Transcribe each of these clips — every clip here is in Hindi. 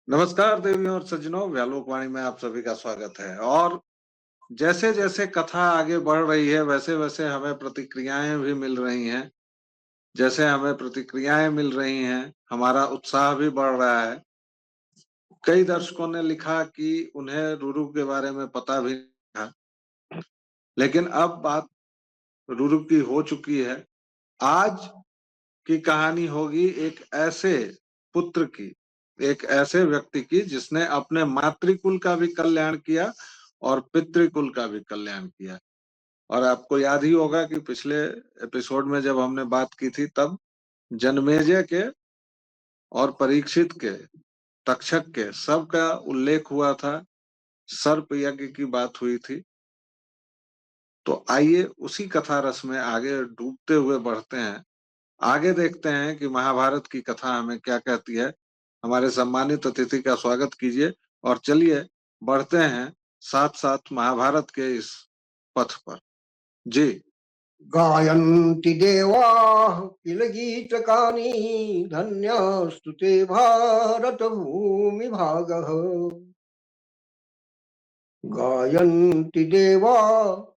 नमस्कार देवियों और सज्जनों, व्यालोकवाणी में आप सभी का स्वागत है। और जैसे-जैसे कथा आगे बढ़ रही है, वैसे-वैसे हमें प्रतिक्रियाएँ भी मिल रही हैं। जैसे हमें प्रतिक्रियाएँ मिल रही हैं, हमारा उत्साह भी बढ़ रहा है। कई दर्शकों ने लिखा कि उन्हें रुरु के बारे में पता भी नहीं था, लेकिन अब बात रुरु की हो चुकी है। आज की कहानी होगी एक ऐसे पुत्र की, एक ऐसे व्यक्ति की जिसने अपने मातृकुल का भी कल्याण किया और पितृकुल का भी कल्याण किया। और आपको याद ही होगा कि पिछले एपिसोड में जब हमने बात की थी तब जनमेजय के और परीक्षित के, तक्षक के सबका उल्लेख हुआ था, सर्प यज्ञ की बात हुई थी। तो आइए उसी कथा रस में आगे डूबते हुए बढ़ते हैं। आगे देखते हैं कि महाभारत की कथा हमें क्या कहती है। हमारे सम्मानित अतिथि का स्वागत कीजिए और चलिए बढ़ते हैं साथ-साथ महाभारत के इस पथ पर। जी। गायन्ति देवाः किल गीतकानि धन्यस्तु ते भारत भूमि भागः। गायन्ति देवाः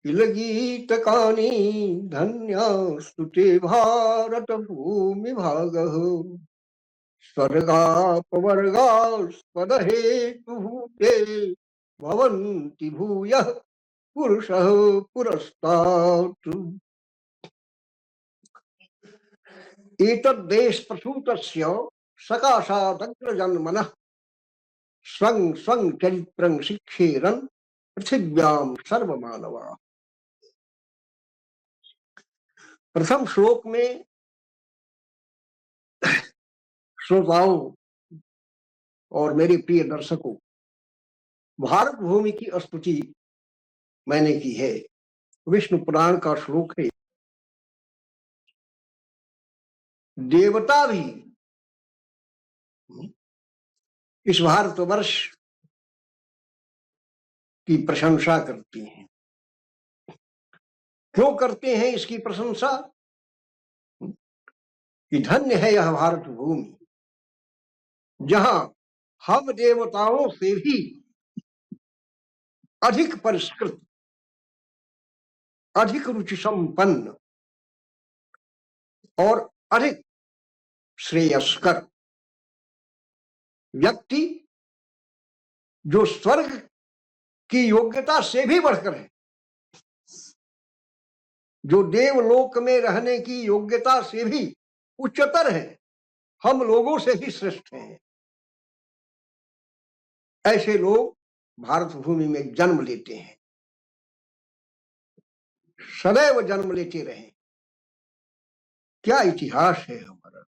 किल गीतकानि धन्यस्तु ते भारत भूमि भागः। स्वर्गापवर्गास्पदहेतुभूते भवन्ति भूयः पुरुषः पुरस्तात्। एतद्देश प्रसूतस्य सकाशादग्रजन्मनः स्वं स्वं चरित्रं शिक्षेरन् पृथिव्यां सर्वमानवाः। प्रथम श्लोक में श्रोताओं और मेरे प्रिय दर्शकों, भारत भूमि की स्तुति मैंने की है। विष्णु पुराण का श्लोक है। देवता भी इस भारतवर्ष की प्रशंसा करती हैं। क्यों करते हैं इसकी प्रशंसा? कि धन्य है यह भारत भूमि, जहां हम देवताओं से भी अधिक परिष्कृत, अधिक रुचि संपन्न और अधिक श्रेयस्कर व्यक्ति, जो स्वर्ग की योग्यता से भी बढ़कर है, जो देवलोक में रहने की योग्यता से भी उच्चतर है, हम लोगों से भी श्रेष्ठ हैं, ऐसे लोग भारत भूमि में जन्म लेते हैं, सदैव जन्म लेते रहे। क्या इतिहास है हमारा!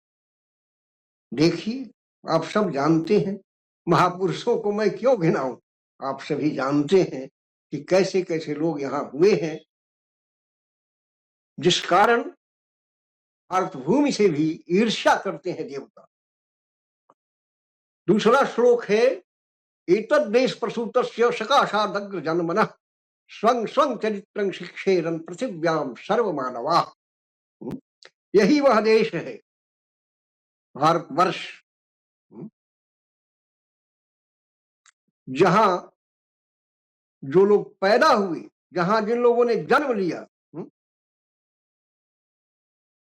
देखिए, आप सब जानते हैं, महापुरुषों को मैं क्यों घिनाऊं, आप सभी जानते हैं कि कैसे कैसे लोग यहाँ हुए हैं, जिस कारण भारत भूमि से भी ईर्ष्या करते हैं देवता। दूसरा श्लोक है, एतद्देश प्रसूतस्य सकाशादग्र जन्मनः स्वं स्वं चरित्रं शिक्षेरन् पृथिव्यां सर्वमानवाः। यही वह देश है, भारतवर्ष, जहां जो लोग पैदा हुए, जहां जिन लोगों ने जन्म लिया,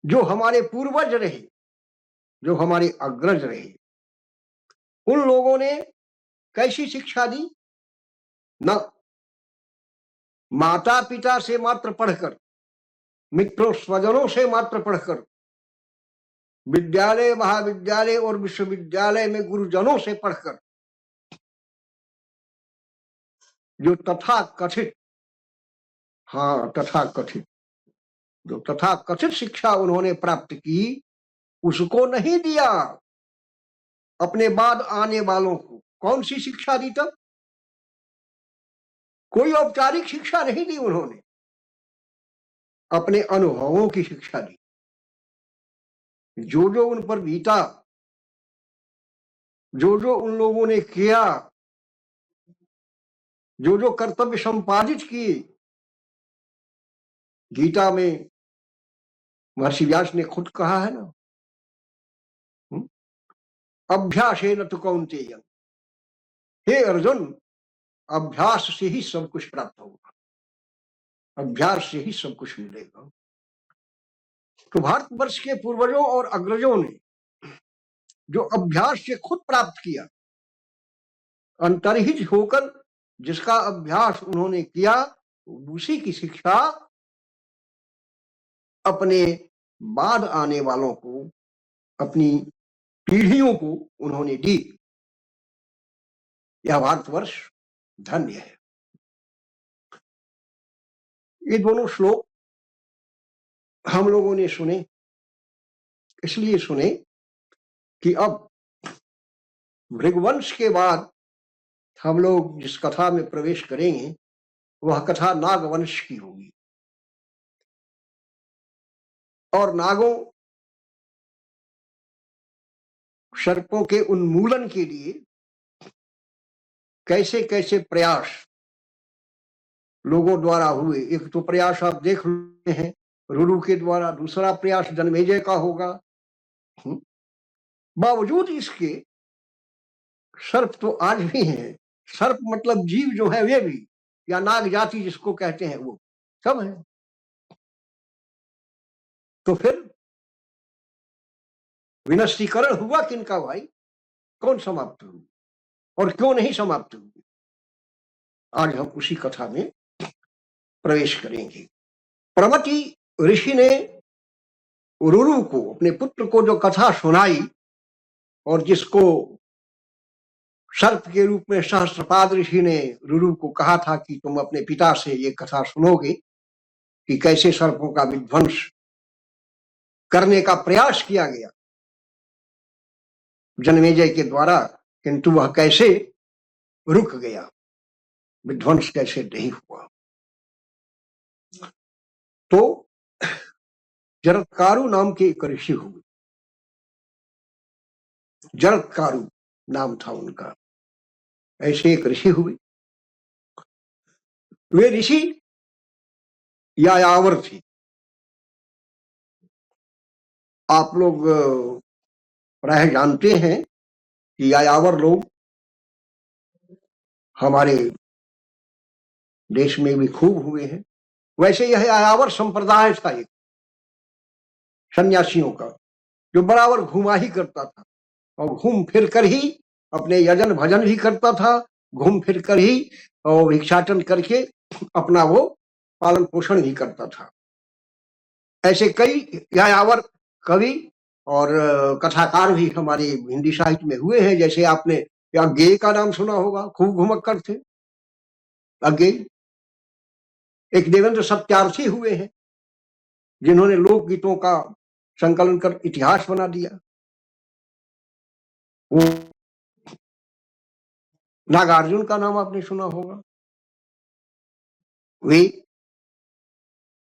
जो हमारे पूर्वज रहे, जो हमारे अग्रज रहे, उन लोगों ने कैसी शिक्षा दी? न माता पिता से मात्र पढ़कर, मित्रों स्वजनों से मात्र पढ़कर, विद्यालय महाविद्यालय और विश्वविद्यालय में गुरुजनों से पढ़कर, जो तथा कथित, जो तथा कथित शिक्षा उन्होंने प्राप्त की, उसको नहीं दिया अपने बाद आने वालों को। कौन सी शिक्षा दी तब? कोई औपचारिक शिक्षा नहीं दी उन्होंने, अपने अनुभवों की शिक्षा दी। जो जो उन पर बीता, जो जो उन लोगों ने किया, जो जो कर्तव्य संपादित किए, गीता में महर्षि व्यास ने खुद कहा है ना, अभ्यासेन तु कौन्तेय, हे अर्जुन, अभ्यास से ही सब कुछ प्राप्त होगा, अभ्यास से ही सब कुछ मिलेगा। तो भारतवर्ष के पूर्वजों और अग्रजों ने जो अभ्यास से खुद प्राप्त किया, अंतर्हित होकर जिसका अभ्यास उन्होंने किया, उसी की शिक्षा अपने बाद आने वालों को, अपनी पीढ़ियों को उन्होंने दी। यह भारतवर्ष धन्य है। ये दोनों श्लोक हम लोगों ने सुने, इसलिए सुने कि अब भृगुवंश के बाद हम लोग जिस कथा में प्रवेश करेंगे वह कथा नागवंश की होगी। और नागों, सर्पों के उन्मूलन के लिए कैसे कैसे प्रयास लोगों द्वारा हुए। एक तो प्रयास आप देख रहे हैं रुरु के द्वारा, दूसरा प्रयास जन्मेजय का होगा। बावजूद इसके सर्प तो आज भी हैं। सर्प मतलब जीव जो है वे भी, या नाग जाति जिसको कहते हैं, वो सब है। तो फिर विनष्टीकरण हुआ किनका भाई? कौन समाप्त हुई और क्यों नहीं समाप्त हुई? आज हम उसी कथा में प्रवेश करेंगे। प्रमति ऋषि ने रुरु को, अपने पुत्र को जो कथा सुनाई, और जिसको सर्प के रूप में सहस्त्रपाद ऋषि ने रुरु को कहा था कि तुम अपने पिता से ये कथा सुनोगे कि कैसे सर्पों का विध्वंस करने का प्रयास किया गया जन्मेजय के द्वारा, किंतु वह कैसे रुक गया, विध्वंस कैसे नहीं हुआ। तो जरत्कारु नाम के एक ऋषि हुए, जरत्कारु नाम था उनका। ऐसे एक ऋषि हुए। वे ऋषि यायावर थे। आप लोग प्राय जानते हैं कि यायावर लोग हमारे देश में भी खूब हुए हैं। वैसे यह यायावर संप्रदाय था एक सन्यासियों का, जो बराबर घुमा ही करता था और घूम फिर कर ही अपने यजन भजन भी करता था, घूम फिर कर ही और भिक्षाटन करके अपना वो पालन पोषण भी करता था। ऐसे कई यायावर कवि और कथाकार भी हमारे हिंदी साहित्य में हुए हैं। जैसे आपने अज्ञेय का नाम सुना होगा, खूब घुमक्कर थे अज्ञेय। एक देवेंद्र सत्यार्थी हुए हैं, जिन्होंने लोकगीतों का संकलन कर इतिहास बना दिया। वो नागार्जुन का नाम आपने सुना होगा। वे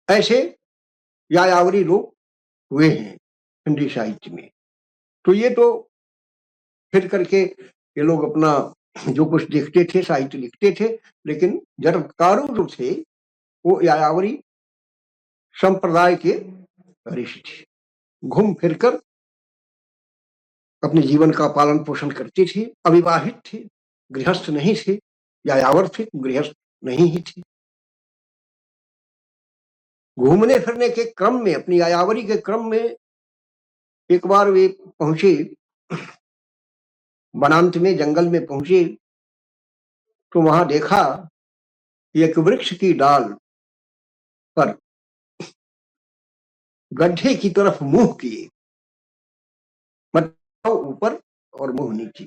ऐसे यायावरी लोग हुए हैं हिंदी साहित्य में। तो ये तो फिर करके ये लोग अपना जो कुछ देखते थे साहित्य लिखते थे, लेकिन जरत्कारु जो थे वो यायावरी संप्रदाय के ऋषि थे। घूम फिरकर अपने जीवन का पालन पोषण करते थे। अविवाहित थे, गृहस्थ नहीं थे। यायावर थे, गृहस्थ नहीं ही थे। घूमने फिरने के क्रम में, अपनी यायावरी के क्रम में, एक बार वे पहुंचे वनांत में, जंगल में पहुंचे, तो वहां देखा कि एक वृक्ष की डाल पर गड्ढे की तरफ मुंह किए, मतलब ऊपर और मुंह नीचे,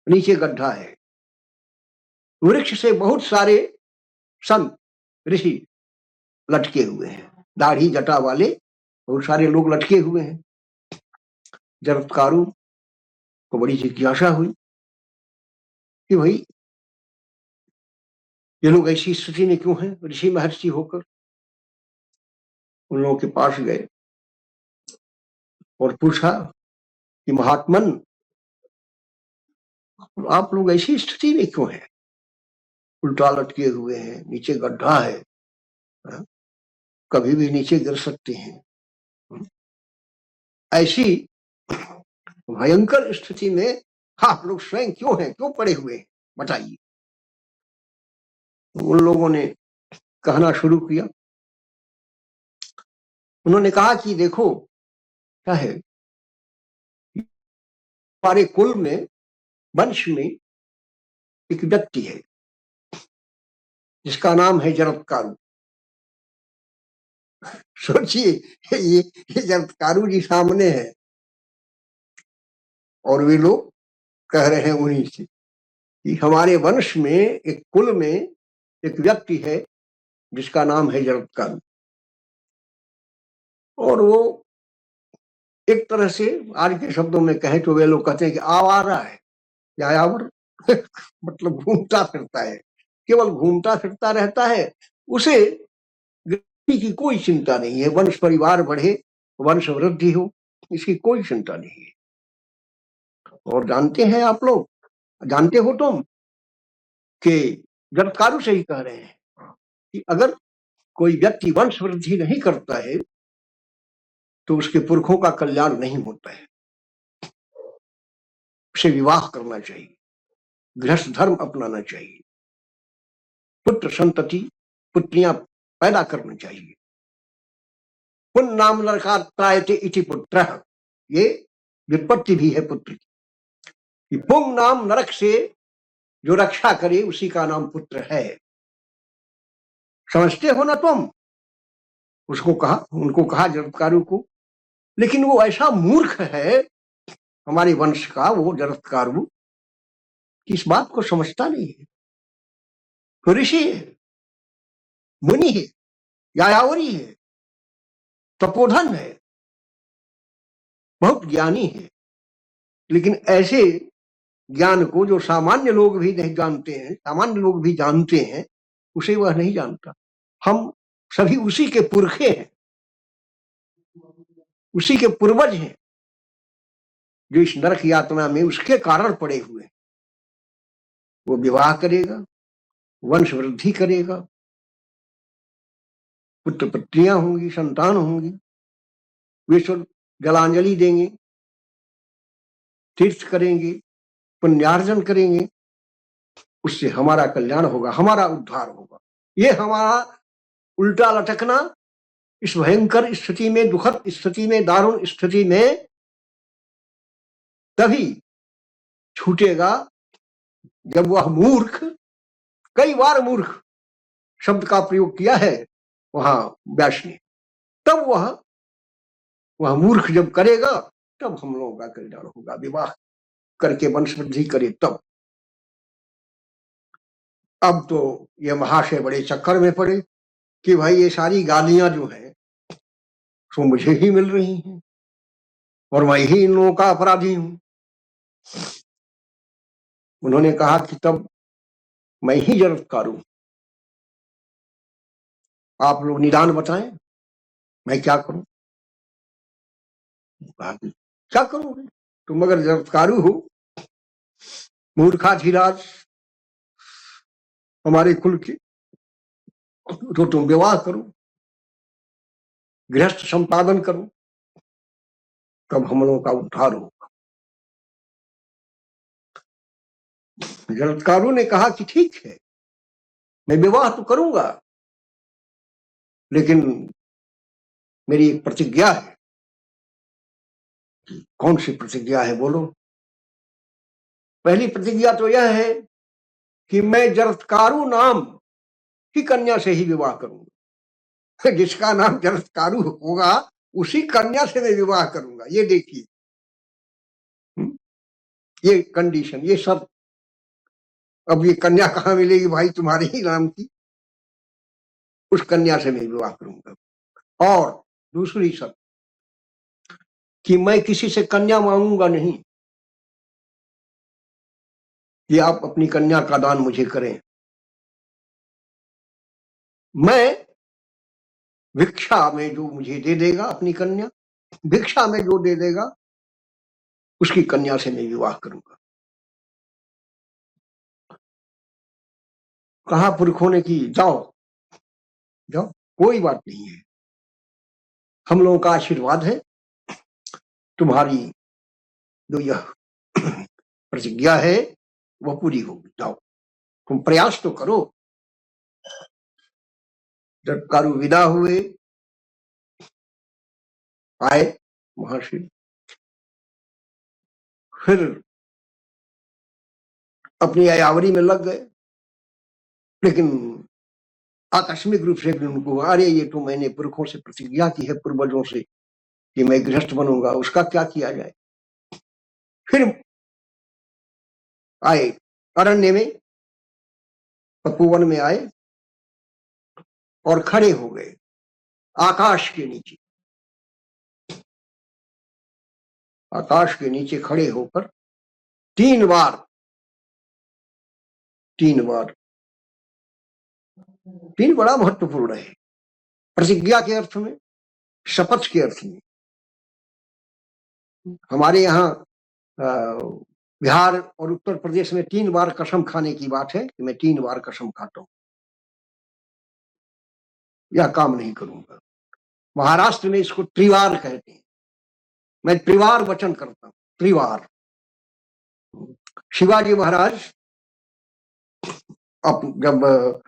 नीचे गड्ढा है। वृक्ष से बहुत सारे संत ऋषि लटके हुए हैं, दाढ़ी जटा वाले बहुत सारे लोग लटके हुए हैं। जरत्कारु को बड़ी जिज्ञासा हुई कि भाई ये लोग ऐसी स्थिति में क्यों हैं, ऋषि महर्षि होकर। उन लोगों के पास गए और पूछा कि महात्मन, आप लोग ऐसी स्थिति में क्यों हैं, उल्टा लटके हुए हैं, नीचे गड्ढा है, कभी भी नीचे गिर सकते हैं। ऐसी भयंकर स्थिति में आप लोग स्वयं क्यों हैं, क्यों पड़े हुए हैं, बताइए। उन लोगों ने कहना शुरू किया। उन्होंने कहा कि देखो क्या है, हमारे कुल में, वंश में एक व्यक्ति है जिसका नाम है जरत्कारु। सोचिए, ये जरत्कारु जी सामने है और वे लोग कह रहे हैं उन्हीं से कि हमारे वंश में, एक कुल में एक व्यक्ति है जिसका नाम है जरत्कारु। और वो एक तरह से आज के शब्दों में कहें तो वे लोग कहते हैं कि आवारा है, यायावर मतलब घूमता फिरता है, केवल घूमता फिरता रहता है। उसे गति की कोई चिंता नहीं है, वंश परिवार बढ़े, वंश वृद्धि हो, इसकी कोई चिंता नहीं है। और जानते हैं आप लोग, जानते हो तुम कि जरत्कारु से ही कह रहे हैं कि अगर कोई व्यक्ति वंश वृद्धि नहीं करता है तो उसके पुरखों का कल्याण नहीं होता है। उसे विवाह करना चाहिए, गृहस्थ धर्म अपनाना चाहिए, पुत्र संतति, पुत्रियां पैदा करनी चाहिए। पुन नाम नरकात्रायते इति पुत्र, ये व्युत्पत्ति भी है पुत्र की। पुंग नाम, नरक से जो रक्षा करे उसी का नाम पुत्र है। समझते हो ना तुम? उसको कहा, उनको कहा जरत्कारु को। लेकिन वो ऐसा मूर्ख है हमारे वंश का, वो जरत्कारु, कि इस बात को समझता नहीं है। तो ऋषि है, मुनि है, यायावरी है, तपोधन है, बहुत ज्ञानी है, लेकिन ऐसे ज्ञान को जो सामान्य लोग भी नहीं जानते हैं, सामान्य लोग भी जानते हैं, उसे वह नहीं जानता। हम सभी उसी के पुरखे हैं, उसी के पूर्वज हैं, जो इस नरक यातना में उसके कारण पड़े हुए हैं। वो विवाह करेगा, वंश वृद्धि करेगा, पुत्र पुत्रियां होंगी, संतान होंगी, वे सब जलांजलि देंगे, तीर्थ करेंगे, पुण्यार्जन करेंगे, उससे हमारा कल्याण होगा, हमारा उद्धार होगा। ये हमारा उल्टा लटकना इस भयंकर स्थिति में, दुखद स्थिति में, दारुण स्थिति में तभी छूटेगा जब वह मूर्ख, कई बार मूर्ख शब्द का प्रयोग किया है वहां व्यास ने, तब वह मूर्ख जब करेगा तब हम लोगों का कल्याण होगा। विवाह करके वंश वृद्धि करे तब। अब तो ये महाशय बड़े चक्कर में पड़े कि भाई ये सारी गालियां जो है तो मुझे ही मिल रही हैं और मैं ही इन लोगों का अपराधी हूं। उन्होंने कहा कि तब मैं ही जरत्कारु, आप लोग निदान बताएं, मैं क्या करूं? क्या करोगे तुम? अगर जरत्कारु हो, मूर्खाधिराज हमारे कुल के, तो तुम विवाह करो, गृहस्थ संपादन करो, तब हम लोगों का उद्धार होगा। जरत्कारु ने कहा कि ठीक है, मैं विवाह तो करूंगा, लेकिन मेरी एक प्रतिज्ञा है। कौन सी प्रतिज्ञा है, बोलो? पहली प्रतिज्ञा तो यह है कि मैं जरत्कारु नाम की कन्या से ही विवाह करूंगा। जिसका नाम जरत्कारु होगा उसी कन्या से मैं विवाह करूंगा। ये देखिए, ये कंडीशन, ये सब। अब ये कन्या कहाँ मिलेगी भाई तुम्हारे ही नाम की? उस कन्या से मैं विवाह करूंगा। और दूसरी शर्त कि मैं किसी से कन्या मांगूंगा नहीं कि आप अपनी कन्या का दान मुझे करें। मैं भिक्षा में जो मुझे दे देगा अपनी कन्या, भिक्षा में जो दे देगा उसकी कन्या से मैं विवाह करूंगा। कहा पुरखों ने कि जाओ जाओ, कोई बात नहीं है, हम लोगों का आशीर्वाद है, तुम्हारी जो यह प्रतिज्ञा है वह पूरी होगी। जाओ तुम प्रयास तो करो। जटकारु विदा हुए, आए महर्षि, फिर अपनी आयावरी में लग गए। लेकिन आकस्मिक रूप से उनको, अरे ये तो मैंने पुरखों से प्रतिज्ञा की है, पूर्वजों से, कि मैं गृहस्थ बनूंगा, उसका क्या किया जाए। फिर आए अरण्य में, तपोवन में आए और खड़े हो गए आकाश के नीचे। आकाश के नीचे खड़े होकर 3 बार 3 बड़ा महत्वपूर्ण है प्रतिज्ञा के अर्थ में, शपथ के अर्थ में। हमारे यहाँ बिहार और उत्तर प्रदेश में 3 बार कसम खाने की बात है कि मैं 3 बार कसम खाता हूं, यह काम नहीं करूंगा। महाराष्ट्र में इसको त्रिवार कहते हैं। मैं त्रिवार वचन करता हूं, त्रिवार। शिवाजी महाराज जब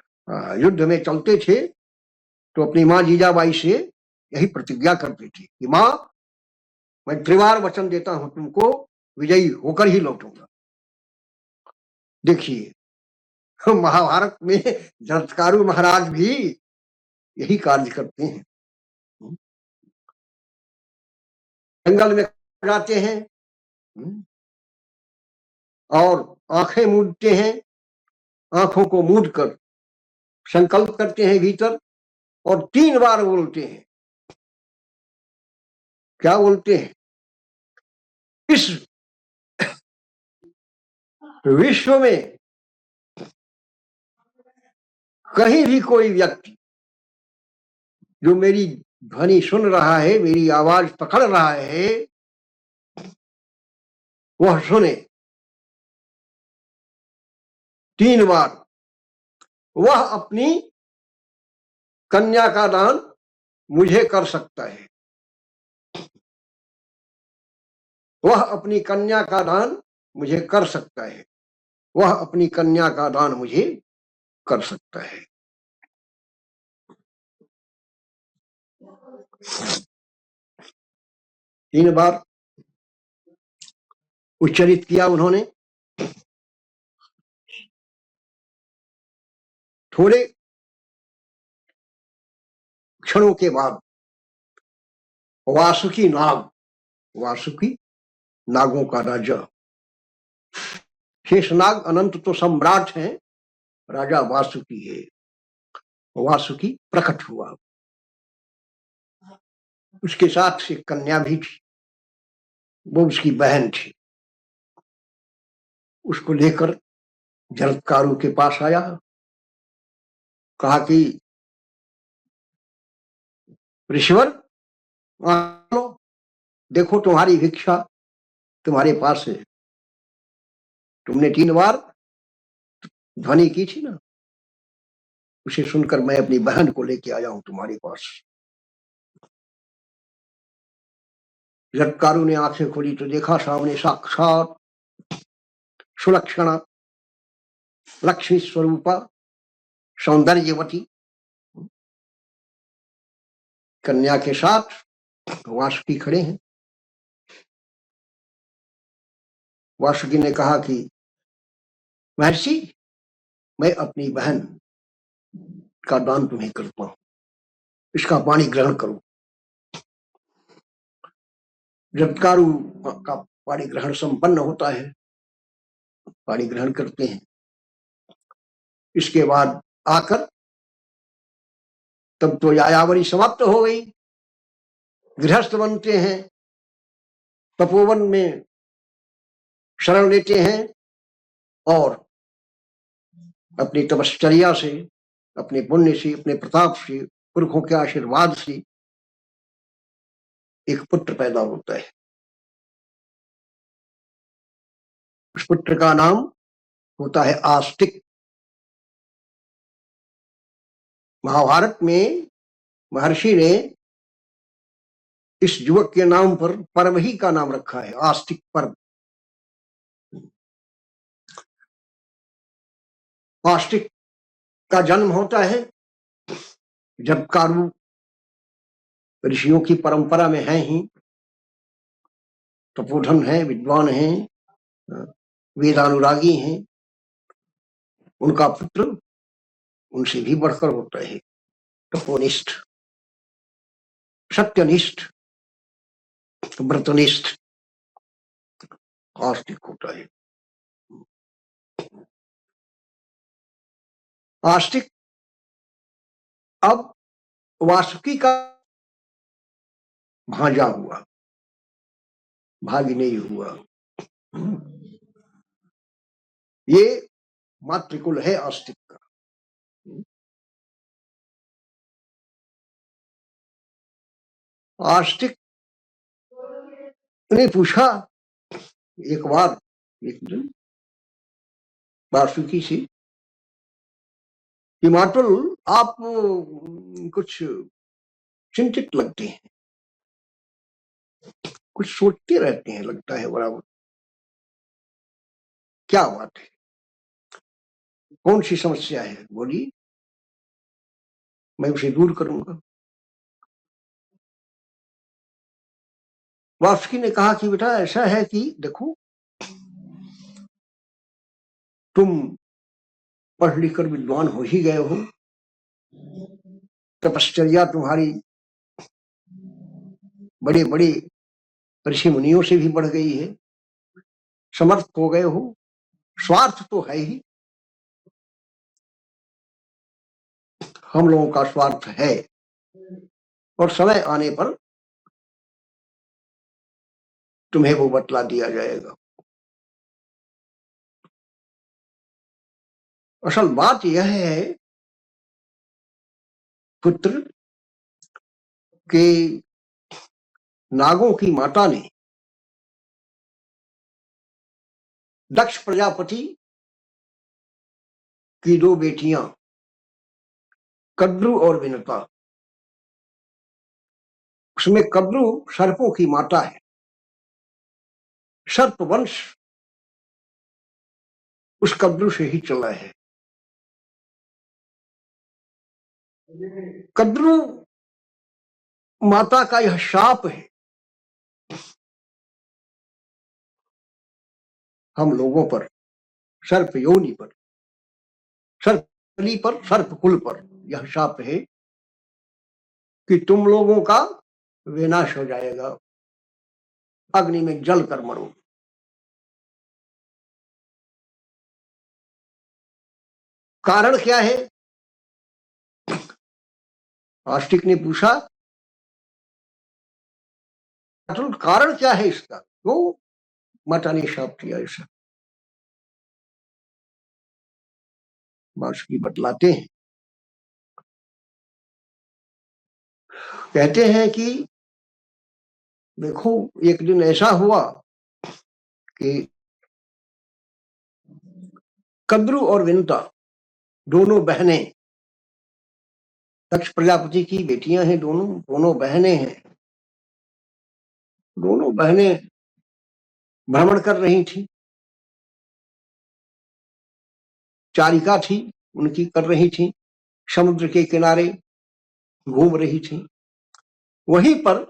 युद्ध में चलते थे तो अपनी माँ जीजाबाई से यही प्रतिज्ञा करते थे कि माँ, मैं त्रिवार वचन देता हूं तुमको, विजयी होकर ही लौटूंगा। देखिए महाभारत में जरत्कारु महाराज भी यही कार्य करते हैं। जंगल में जाते हैं और आंखें मूंदते हैं, आंखों को मूंद कर संकल्प करते हैं भीतर और 3 बार बोलते हैं। क्या बोलते हैं? इस विश्व में कहीं भी कोई व्यक्ति जो मेरी ध्वनि सुन रहा है, मेरी आवाज पकड़ रहा है, वह सुने 3 बार। वह अपनी कन्या का दान मुझे कर सकता है, वह अपनी कन्या का दान मुझे कर सकता है, वह अपनी कन्या का दान मुझे कर सकता है। तीन बार उच्चारित किया उन्होंने। थोड़े क्षणों के बाद वासुकी नाग, वासुकी नागों का राजा, शेषनाग अनंत तो सम्राट हैं, राजा वासुकी है। वासुकी प्रकट हुआ, उसके साथ एक कन्या भी थी, वो उसकी बहन थी। उसको लेकर जरत्कारु के पास आया, कहा कि ऋषिवर देखो तुम्हारी भिक्षा तुम्हारे पास है, तुमने 3 बार ध्वनि की थी ना, उसे सुनकर मैं अपनी बहन को लेके आया हूं तुम्हारे पास। जरत्कारु ने आंखें खोली तो देखा सामने साक्षात सुलक्षणा लक्ष्मी स्वरूपा सौंदर्यवती कन्या के साथ वासुकी खड़े हैं। वासुकी ने कहा कि महर्षि, मैं अपनी बहन का दान तुम्हें करता हूं, इसका पानी ग्रहण करो। जरत्कारु का पानी ग्रहण संपन्न होता है, पानी ग्रहण करते हैं। इसके बाद आकर तब तो यायावरी समाप्त हो गई, गृहस्थ बनते हैं, तपोवन में शरण लेते हैं और अपनी तपश्चर्या से, अपने पुण्य से, अपने प्रताप से, पुरखों के आशीर्वाद से एक पुत्र पैदा होता है। उस पुत्र का नाम होता है आस्तिक। महाभारत में महर्षि ने इस युवक के नाम पर पर्व ही का नाम रखा है, आस्तिक पर्व। आस्तिक का जन्म होता है जब कारू ऋषियों की परंपरा में है ही, तपोधन है, विद्वान हैं, वेदानुरागी हैं, उनका पुत्र उनसे भी बढ़कर होता है, तपोनिष्ठ, सत्यनिष्ठ, व्रतनिष्ठ आस्तिक होता है। आस्तिक अब वासुकी का भांजा हुआ, भागिनेय हुआ। ये मातृकुल है आस्तिक का। आस्तिक ने पूछा एक बार, एक दिन वासुकी से कि मातुल आप कुछ चिंतित लगते हैं, कुछ सोचते रहते हैं, लगता है बराबर, क्या बात है, कौन सी समस्या है, बोलिए, मैं उसे दूर करूंगा। वासुकी ने कहा कि बेटा ऐसा है कि देखो, तुम पढ़ लिख कर विद्वान हो ही गए हो, तपश्चर्या तुम्हारी बड़े बड़े ऋषि मुनियों से भी बढ़ गई है, समर्थ हो गए हो, स्वार्थ तो है ही, हम लोगों का स्वार्थ है, और समय आने पर तुम्हें वो बतला दिया जाएगा। असल बात यह है पुत्र के नागों की माता ने दक्ष प्रजापति की दो बेटियां कद्रु और विनता, उसमें कद्रु सर्पों की माता है, सर्प वंश उस कद्रु से ही चला है। कद्रु माता का यह शाप है हम लोगों पर, सर्प योनि पर, सर्पली पर, सर्प कुल पर यह शाप है कि तुम लोगों का विनाश हो जाएगा, अग्नि में जल कर मरो। कारण क्या है? आस्तिक ने पूछा, कारण क्या है इसका, क्यों माता ने शाप किया ऐसा? वासुकी बतलाते हैं, कहते हैं कि देखो एक दिन ऐसा हुआ कि कद्रु और विनता दोनों बहनें, दक्ष प्रजापति की बेटियां हैं, दोनों बहनें हैं, दोनों बहनें भ्रमण कर रही थी, चारिका थी उनकी, कर रही थी, समुद्र के किनारे घूम रही थी। वहीं पर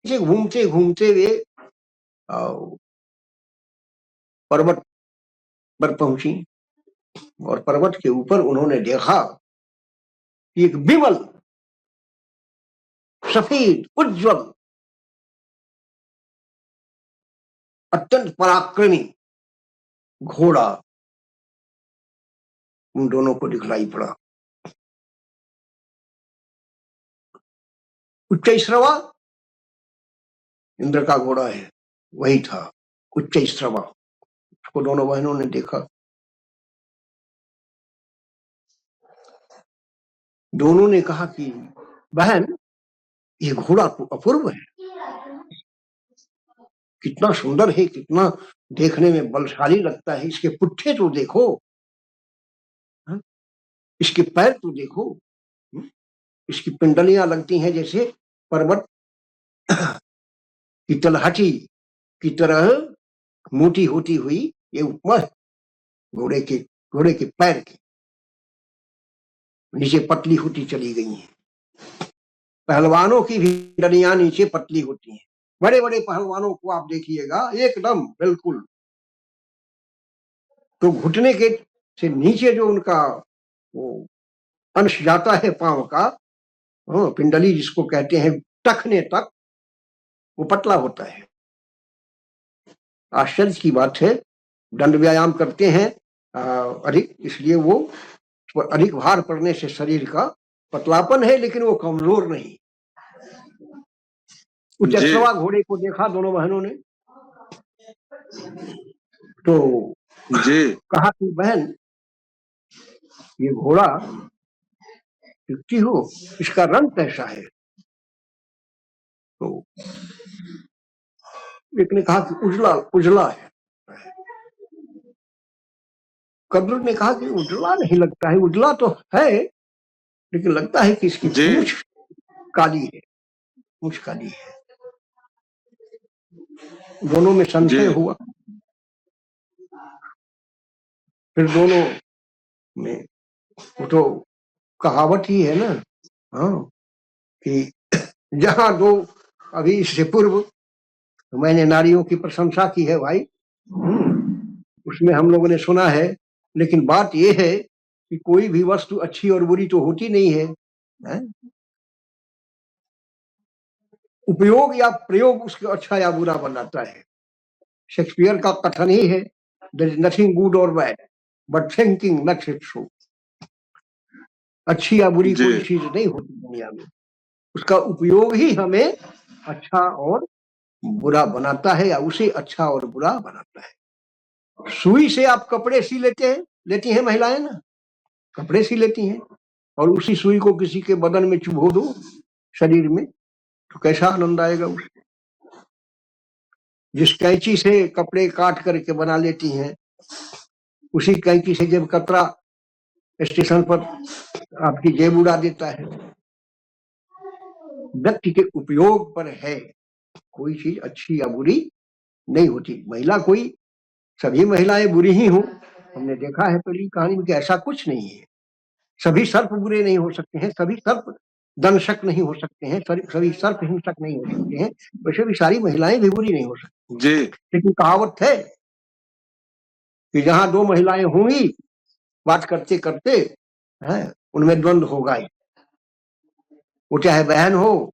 घूमते घूमते वे पर्वत पर पहुंची, और पर्वत के ऊपर उन्होंने देखा कि एक विमल सफेद उज्जवल अत्यंत पराक्रमी घोड़ा उन दोनों को दिखलाई पड़ा। उच्चैश्रवा इंद्र का घोड़ा है, वही था उच्चैश्रवा, उसको दोनों बहनों ने देखा। दोनों ने कहा कि बहन, ये घोड़ा तो अपूर्व है, कितना सुंदर है, कितना देखने में बलशाली लगता है, इसके पुट्ठे तो देखो, इसके पैर तो देखो, इसकी पिंडलियां लगती हैं जैसे पर्वत की तलहटी की तरह मोटी होती हुई, ये उपमा है। घोड़े के पैर के नीचे पतली होती चली गई हैं। पहलवानों की भी डलियां नीचे पतली होती हैं। बड़े बड़े पहलवानों को आप देखिएगा एकदम बिल्कुल, तो घुटने के से नीचे जो उनका वो अंश जाता है पांव का, पिंडली जिसको कहते हैं, टखने तक वो पतला होता है। आश्चर्य की बात है, दंड व्यायाम करते हैं अधिक, इसलिए वो अधिक भार पड़ने से शरीर का पतलापन है, लेकिन वो कमजोर नहीं। उस अश्वा घोड़े को देखा दोनों बहनों ने, तो कहा कि बहन, ये घोड़ा देखती हो, इसका रंग कैसा है? तो एक ने कहा कि उजला उजला है। कद्रू ने कहा कि उजला नहीं लगता है, उजला तो है, लेकिन लगता है कि इसकी पूंछ काली है, पूंछ काली है। दोनों में संशय हुआ। फिर दोनों में वो तो कहावत ही है ना, हाँ, कि जहां दो, अभी इससे पूर्व तो मैंने नारियों की प्रशंसा की है भाई, उसमें हम लोगों ने सुना है, लेकिन बात यह है कि कोई भी वस्तु अच्छी और बुरी तो होती नहीं है, उपयोग या प्रयोग उसको अच्छा या बुरा बनाता है। शेक्सपियर का कथन ही है, देयर इज नथिंग गुड और bad but thinking makes it so. अच्छी या बुरी कोई चीज नहीं होती दुनिया में, उसका उपयोग ही हमें अच्छा और बुरा बनाता है, या उसे अच्छा और बुरा बनाता है। सुई से आप कपड़े सी लेती हैं महिलाएं ना, कपड़े सी लेती हैं, और उसी सुई को किसी के बदन में चुभो दो, शरीर में, तो कैसा आनंद आएगा उसे। जिस कैंची से कपड़े काट करके बना लेती हैं, उसी कैंची से जब कतरा स्टेशन पर आपकी जेब उड़ा देता है। व्यक्ति के उपयोग पर है, कोई चीज अच्छी या बुरी नहीं होती। महिला कोई, सभी महिलाएं बुरी ही हों, हमने देखा है पहली कहानी में कि ऐसा कुछ नहीं है। सभी सर्प बुरे नहीं हो सकते हैं, सभी सर्प दंशक नहीं हो सकते हैं, सभी सर्प हिंसक नहीं हो सकते हैं, वैसे भी सारी महिलाएं भी बुरी नहीं हो सकती। लेकिन कहावत है कि जहां दो महिलाएं होंगी, बात करते करते उनमें द्वंद्व होगा ही, वो चाहे बहन हो,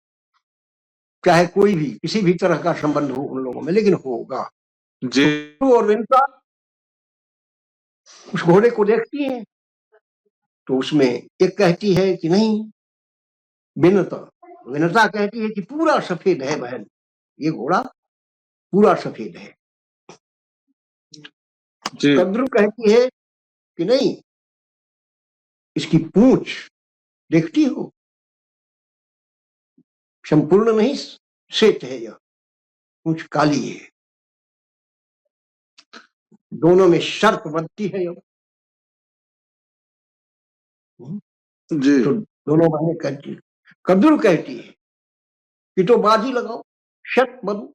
चाहे कोई भी किसी भी तरह का संबंध हो उन लोगों में, लेकिन होगा। तो और विनता उस घोड़े को देखती है, तो उसमें एक कहती है कि नहीं, विनता कहती है कि पूरा सफेद है बहन, ये घोड़ा पूरा सफेद है। कद्रू कहती है कि नहीं, इसकी पूंछ देखती हो, संपूर्ण नहीं श्वेत है, यह पूंछ काली है। दोनों में शर्त बनती है तो दोनों बहनें कहती है, कद्रू कहती है कि तो बाजी लगाओ, शर्त बनो,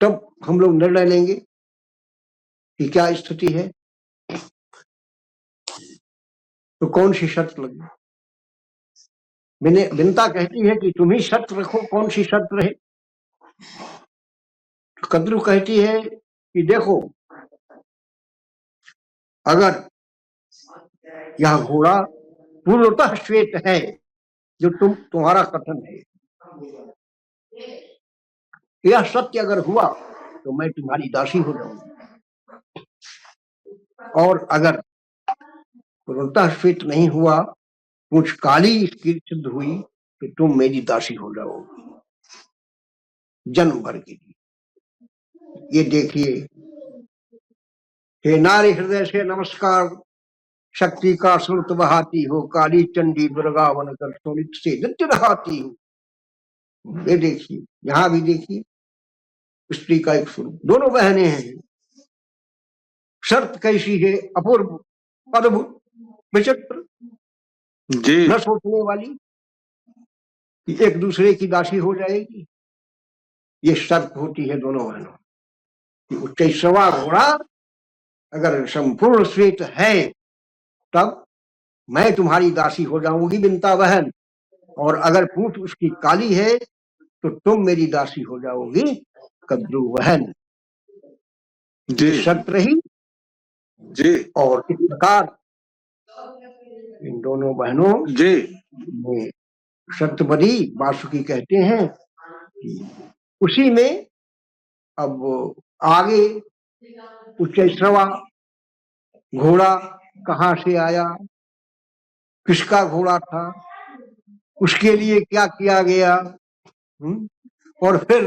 तब हम लोग निर्णय लेंगे कि क्या स्थिति है। तो कौन सी शर्त लगी? विनता कहती है कि तुम ही शर्त रखो, कौन सी शर्त रहे। तो कद्रू कहती है कि देखो, अगर यह घोड़ा पूर्णतः श्वेत है, जो तुम्हारा कथन है, यह सत्य अगर हुआ तो मैं तुम्हारी दासी हो जाऊंगी, और अगर पूर्णतः श्वेत नहीं हुआ, पूंछ काली इसकी सिद्ध हुई, तो तुम मेरी दासी हो जाओगी जन्म भर के लिए। ये देखिए, हे नारी हृदय से नमस्कार, शक्ति का स्रोत बहाती हो, काली चंडी दुर्गा बनकर सोनित से नित्य नहाती हो। ये देखिए, यहां भी देखिए स्त्री का एक स्वरूप। दोनों बहनें हैं, शर्त कैसी है, अपूर्व, अद्भुत, विचित्र, न सोचने वाली कि एक दूसरे की दासी हो जाएगी। ये शर्त होती है दोनों बहनों की। 21वां घोड़ा अगर संपूर्ण श्वेत है तब मैं तुम्हारी दासी हो जाऊंगी विंता बहन, और अगर पूंछ उसकी काली है तो तुम मेरी दासी हो जाओगी कद्रू बहन। जी ये शर्त रही। जी और इस प्रकार इन दोनों बहनों जी में शर्त बनी। वासुकी कहते हैं कि उसी में अब आगे उच्चैश्रवा घोड़ा कहाँ से आया, किसका घोड़ा था, उसके लिए क्या किया गया, और फिर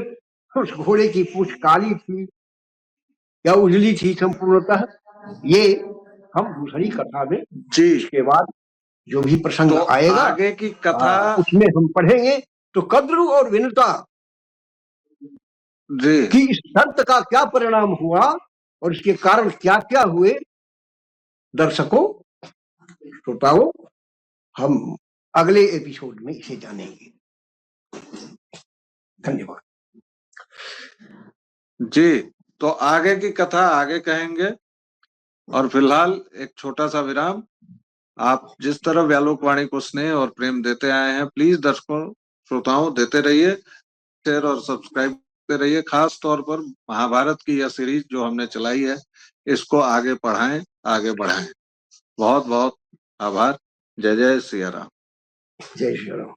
उस घोड़े की पूंछ काली थी या उजली थी संपूर्णतः, ये हम दूसरी कथा में जी इसके बाद जो भी प्रसंग तो आएगा आगे की कथा उसमें हम पढ़ेंगे। तो कद्रू और विनुता जी कि इस शर्त का क्या परिणाम हुआ और इसके कारण क्या क्या हुए, दर्शकों श्रोताओं हम अगले एपिसोड में इसे जानेंगे। धन्यवाद जी। तो आगे की कथा आगे कहेंगे, और फिलहाल एक छोटा सा विराम। आप जिस तरह व्यालोकवाणी को स्नेह और प्रेम देते आए हैं, प्लीज दर्शकों श्रोताओं देते रहिए, शेयर और सब्सक्राइब करते रहिए। खास तौर पर महाभारत की यह सीरीज जो हमने चलाई है, इसको आगे पढ़ाएं, आगे बढ़ाएं। बहुत बहुत आभार। जय जय सिया राम। जय श्री राम।